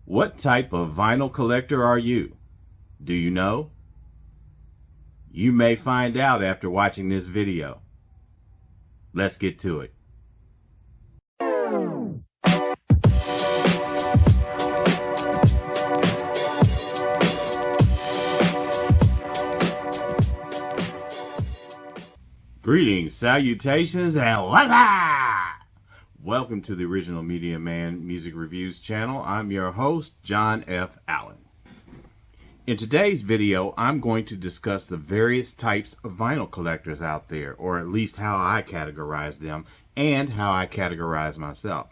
What type of vinyl collector are you? Do you know? You may find out after watching this video. Let's get to it. Greetings, salutations, and voila! Welcome to the Original Media Man Music Reviews channel. I'm your host, John F. Allen. In today's video, I'm going to discuss the various types of vinyl collectors out there, or at least how I categorize them and how I categorize myself.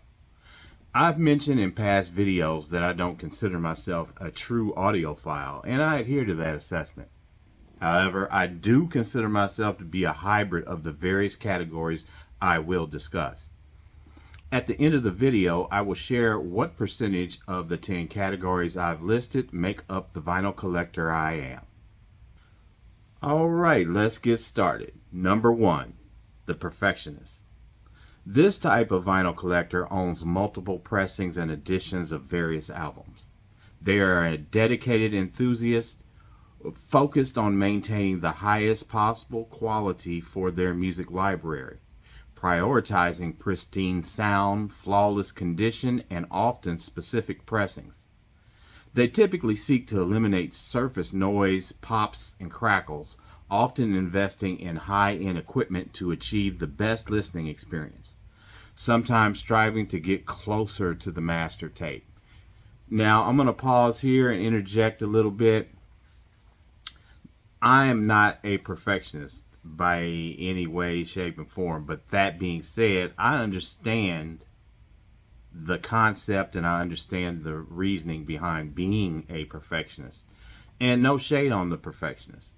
I've mentioned in past videos that I don't consider myself a true audiophile, and I adhere to that assessment. However, I do consider myself to be a hybrid of the various categories I will discuss. At the end of the video, I will share what percentage of the 10 categories I've listed make up the vinyl collector I am. Alright, let's get started. Number 1, the perfectionist. This type of vinyl collector owns multiple pressings and editions of various albums. They are a dedicated enthusiast focused on maintaining the highest possible quality for their music library, prioritizing pristine sound, flawless condition, and often specific pressings. They typically seek to eliminate surface noise, pops, and crackles, often investing in high-end equipment to achieve the best listening experience, sometimes striving to get closer to the master tape. Now, I'm going to pause here and interject a little bit. I am not a perfectionist by any way, shape, and form, but that being said, I understand the concept and I understand the reasoning behind being a perfectionist. And no shade on the perfectionist.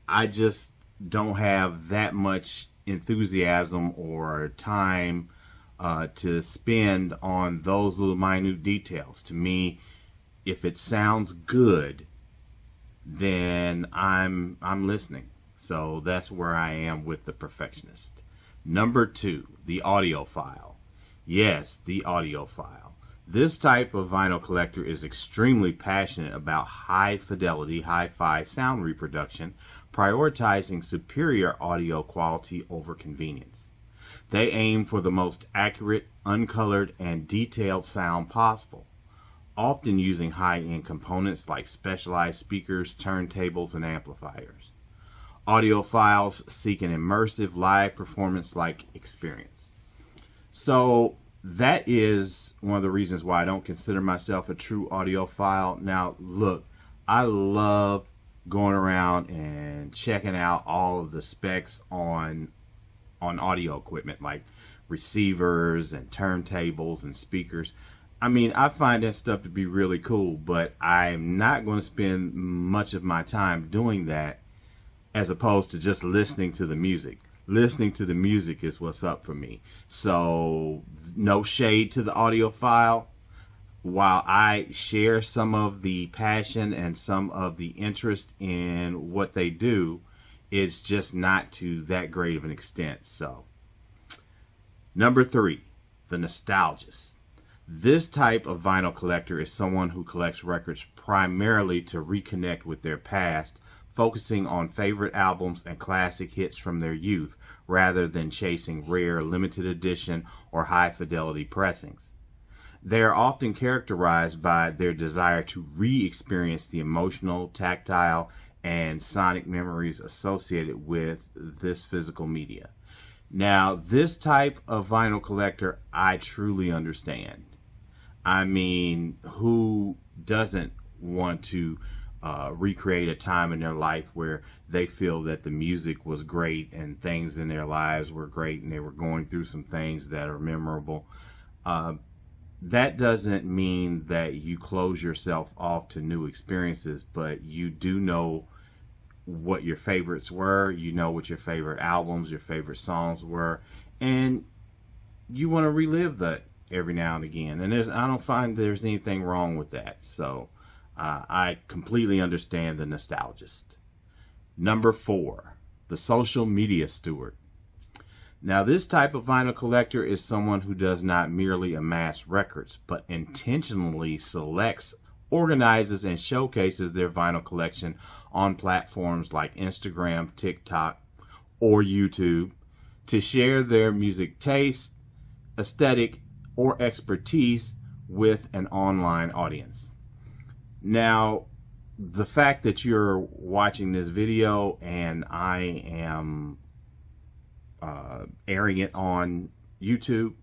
I just don't have that much enthusiasm or time to spend on those little minute details. To me, if it sounds good, then I'm listening. So that's where I am with the perfectionist. Number 2, the audiophile. Yes, the audiophile. This type of vinyl collector is extremely passionate about high fidelity, hi-fi sound reproduction, prioritizing superior audio quality over convenience. They aim for the most accurate, uncolored, and detailed sound possible, often using high-end components like specialized speakers, turntables, and amplifiers. Audiophiles seek an immersive live performance-like experience. So that is one of the reasons why I don't consider myself a true audiophile. Now, look, I love going around and checking out all of the specs on audio equipment like receivers and turntables and speakers. I mean, I find that stuff to be really cool, but I'm not going to spend much of my time doing that as opposed to just listening to the music. Listening to the music is what's up for me. So, no shade to the audiophile. While I share some of the passion and some of the interest in what they do, it's just not to that great of an extent. So, number 3, the nostalgist. This type of vinyl collector is someone who collects records primarily to reconnect with their past, focusing on favorite albums and classic hits from their youth rather than chasing rare, limited edition, or high-fidelity pressings. They are often characterized by their desire to re-experience the emotional, tactile, and sonic memories associated with this physical media. Now, this type of vinyl collector, I truly understand. I mean, who doesn't want to recreate a time in their life where they feel that the music was great and things in their lives were great and they were going through some things that are memorable? That doesn't mean that you close yourself off to new experiences, but you do know what your favorites were, you know what your favorite albums, your favorite songs were, and you want to relive that every now and again. And I don't find there's anything wrong with that. So I completely understand the nostalgist. Number 4, the social media steward. Now, this type of vinyl collector is someone who does not merely amass records, but intentionally selects, organizes, and showcases their vinyl collection on platforms like Instagram, TikTok, or YouTube to share their music taste, aesthetic, or expertise with an online audience. Now, the fact that you're watching this video and I am airing it on YouTube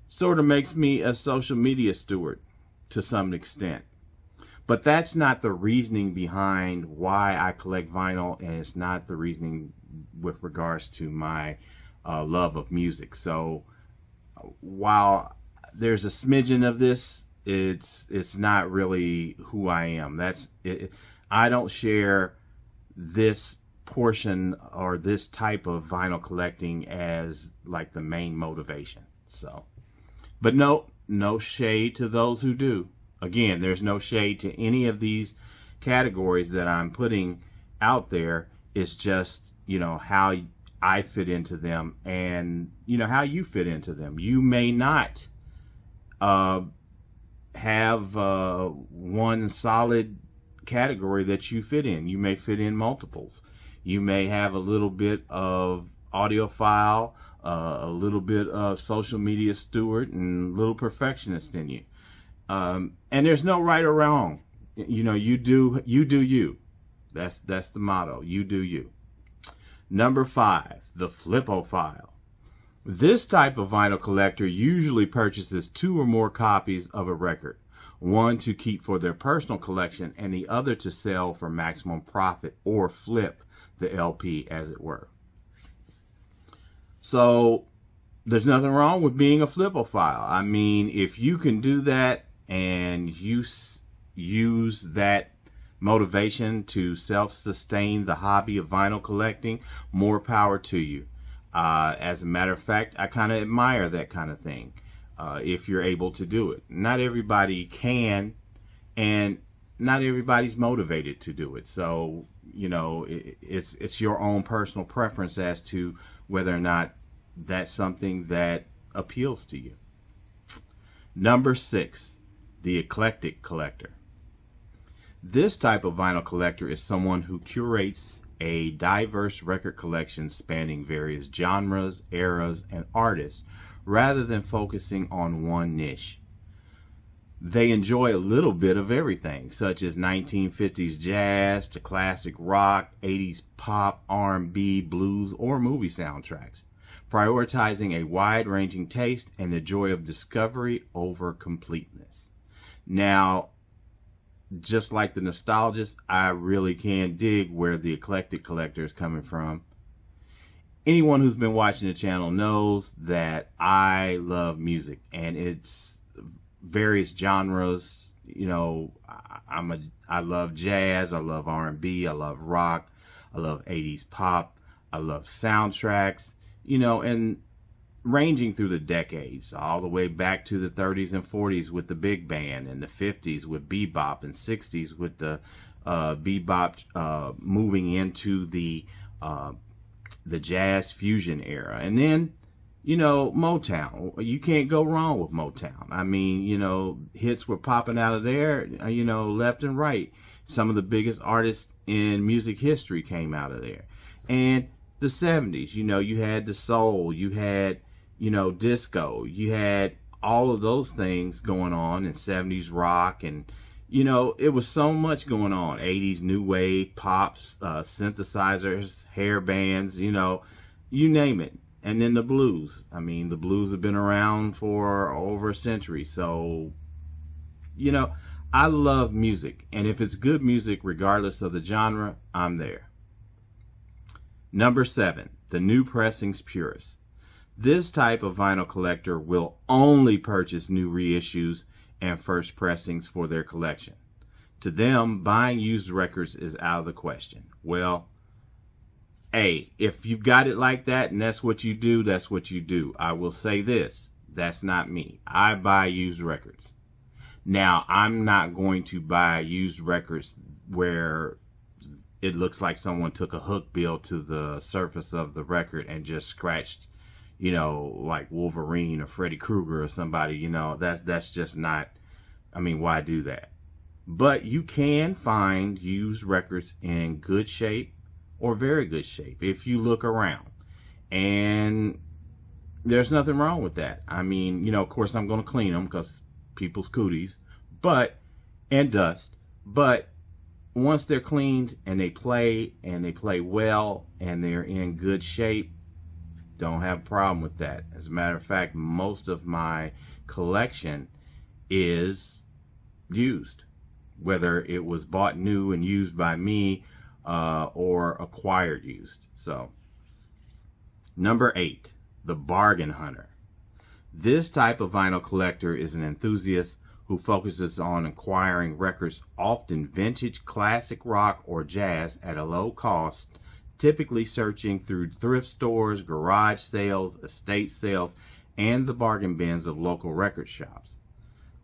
sort of makes me a social media steward to some extent. But that's not the reasoning behind why I collect vinyl, and it's not the reasoning with regards to my love of music. So while there's a smidgen of this, it's not really who I am. That's it. I don't share this portion or this type of vinyl collecting as like the main motivation. So, but no shade to those who do. Again, there's no shade to any of these categories that I'm putting out there. It's just, how I fit into them and, how you fit into them. You may not have one solid category that you fit in. You may fit in multiples. You may have a little bit of audiophile, a little bit of social media steward, and a little perfectionist in you. And there's no right or wrong. You do you. That's the motto. You do you. Number 5, the flipophile. This type of vinyl collector usually purchases 2 or more copies of a record, one to keep for their personal collection and the other to sell for maximum profit or flip the LP, as it were. So there's nothing wrong with being a flipophile. I mean, if you can do that and use that motivation to self-sustain the hobby of vinyl collecting, more power to you. As a matter of fact, I kind of admire that kind of thing if you're able to do it. Not everybody can, and not everybody's motivated to do it. So, it's your own personal preference as to whether or not that's something that appeals to you. Number 6, the eclectic collector. This type of vinyl collector is someone who curates a diverse record collection spanning various genres, eras, and artists rather than focusing on one niche. They enjoy a little bit of everything, such as 1950s jazz to classic rock, 80s pop, R&B, blues, or movie soundtracks, prioritizing a wide-ranging taste and the joy of discovery over completeness. Now, just like the nostalgist, I really can dig where the eclectic collector is coming from. Anyone who's been watching the channel knows that I love music, and it's various genres. I love jazz, I love R&B, I love rock, I love 80s pop, I love soundtracks, and ranging through the decades, all the way back to the 30s and 40s with the big band, and the 50s with bebop, and 60s with the bebop moving into the jazz fusion era, and then Motown. You can't go wrong with Motown. I mean, hits were popping out of there, left and right. Some of the biggest artists in music history came out of there. And the 70s, you had the soul, you had disco, you had all of those things going on, in 70s rock, and it was so much going on. 80s new wave, pops, synthesizers, hair bands, you name it. And then the blues. I mean, the blues have been around for over a century. So, I love music. And if it's good music, regardless of the genre, I'm there. Number 7, the new pressings purist. This type of vinyl collector will only purchase new reissues and first pressings for their collection. To them, buying used records is out of the question. Well, hey, if you've got it like that and that's what you do, that's what you do. I will say this, that's not me. I buy used records. Now, I'm not going to buy used records where it looks like someone took a hook bill to the surface of the record and just scratched, you know, like Wolverine or Freddy Krueger or somebody, you know, that's just not, I mean, why do that? But you can find used records in good shape or very good shape if you look around. And there's nothing wrong with that. I mean, you know, of course I'm going to clean them because people's cooties, and dust. But once they're cleaned and they play well and they're in good shape, don't have a problem with that. As a matter of fact, most of my collection is used, whether it was bought new and used by me or acquired used. So, number 8, the bargain hunter. This type of vinyl collector is an enthusiast who focuses on acquiring records, often vintage, classic rock, or jazz at a low cost, typically searching through thrift stores, garage sales, estate sales, and the bargain bins of local record shops.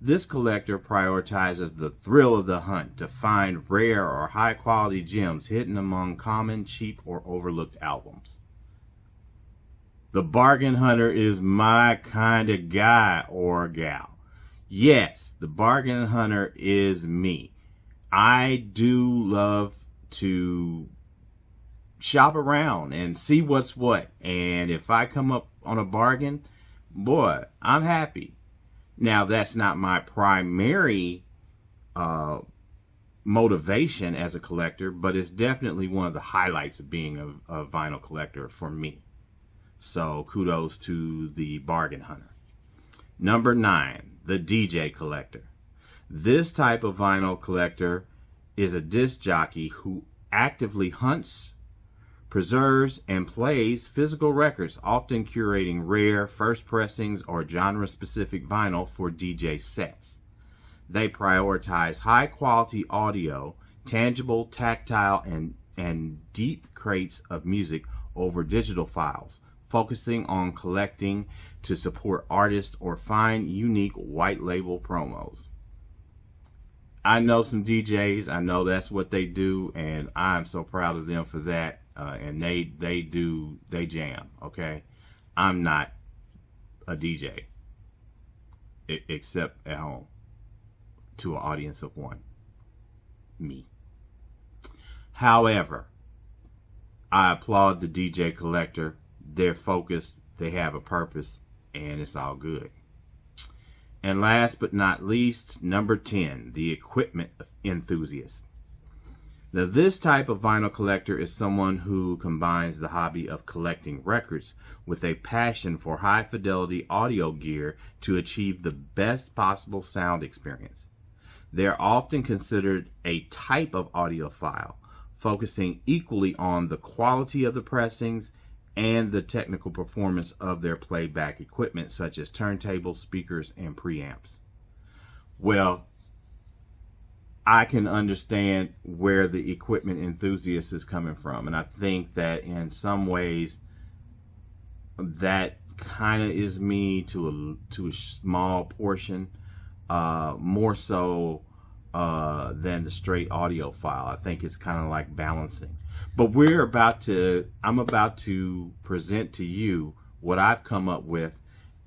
This collector prioritizes the thrill of the hunt to find rare or high-quality gems hidden among common, cheap, or overlooked albums. The bargain hunter is my kind of guy or gal. Yes, the bargain hunter is me. I do love to shop around and see what's what. And if I come up on a bargain, boy, I'm happy. Now, that's not my primary motivation as a collector, but it's definitely one of the highlights of being a vinyl collector for me. So kudos to the bargain hunter. Number 9, the DJ collector. This type of vinyl collector is a disc jockey who actively hunts, preserves, and plays physical records, often curating rare, first pressings, or genre-specific vinyl for DJ sets. They prioritize high-quality audio, tangible, tactile, and deep crates of music over digital files, focusing on collecting to support artists or find unique white label promos. I know some DJs, I know that's what they do, and I'm so proud of them for that. And they jam, okay? I'm not a DJ, except at home, to an audience of one, me. However, I applaud the DJ collector. They're focused, they have a purpose, and it's all good. And last but not least, number 10, the equipment enthusiast. Now, this type of vinyl collector is someone who combines the hobby of collecting records with a passion for high-fidelity audio gear to achieve the best possible sound experience. They are often considered a type of audiophile, focusing equally on the quality of the pressings and the technical performance of their playback equipment, such as turntables, speakers, and preamps. Well, I can understand where the equipment enthusiast is coming from, and I think that in some ways that kind of is me to a small portion, more so than the straight audiophile. I think it's kind of like balancing. But I'm about to present to you what I've come up with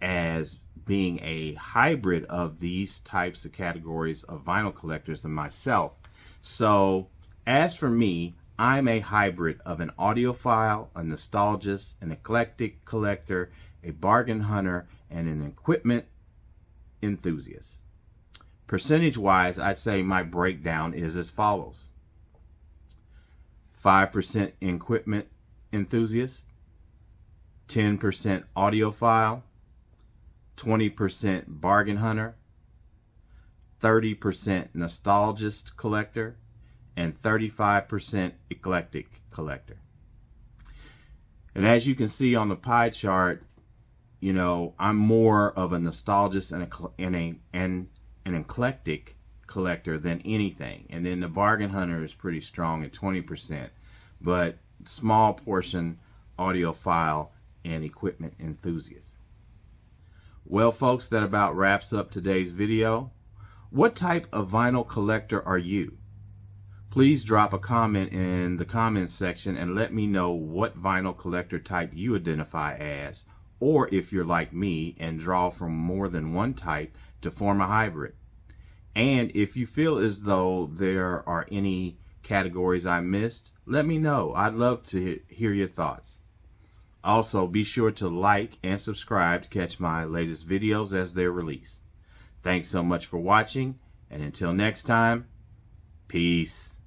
as being a hybrid of these types of categories of vinyl collectors and myself. So as for me, I'm a hybrid of an audiophile, a nostalgist, an eclectic collector, a bargain hunter, and an equipment enthusiast. Percentage-wise, I'd say my breakdown is as follows. 5% equipment enthusiast, 10% audiophile, 20% bargain hunter, 30% nostalgist collector, and 35% eclectic collector. And as you can see on the pie chart, you know, I'm more of a nostalgist and an eclectic collector than anything. And then the bargain hunter is pretty strong at 20%, but small portion audiophile and equipment enthusiast. Well, folks, that about wraps up today's video. What type of vinyl collector are you? Please drop a comment in the comments section and let me know what vinyl collector type you identify as, or if you're like me and draw from more than one type to form a hybrid. And if you feel as though there are any categories I missed, let me know. I'd love to hear your thoughts. Also, be sure to like and subscribe to catch my latest videos as they're released. Thanks so much for watching, and until next time, peace.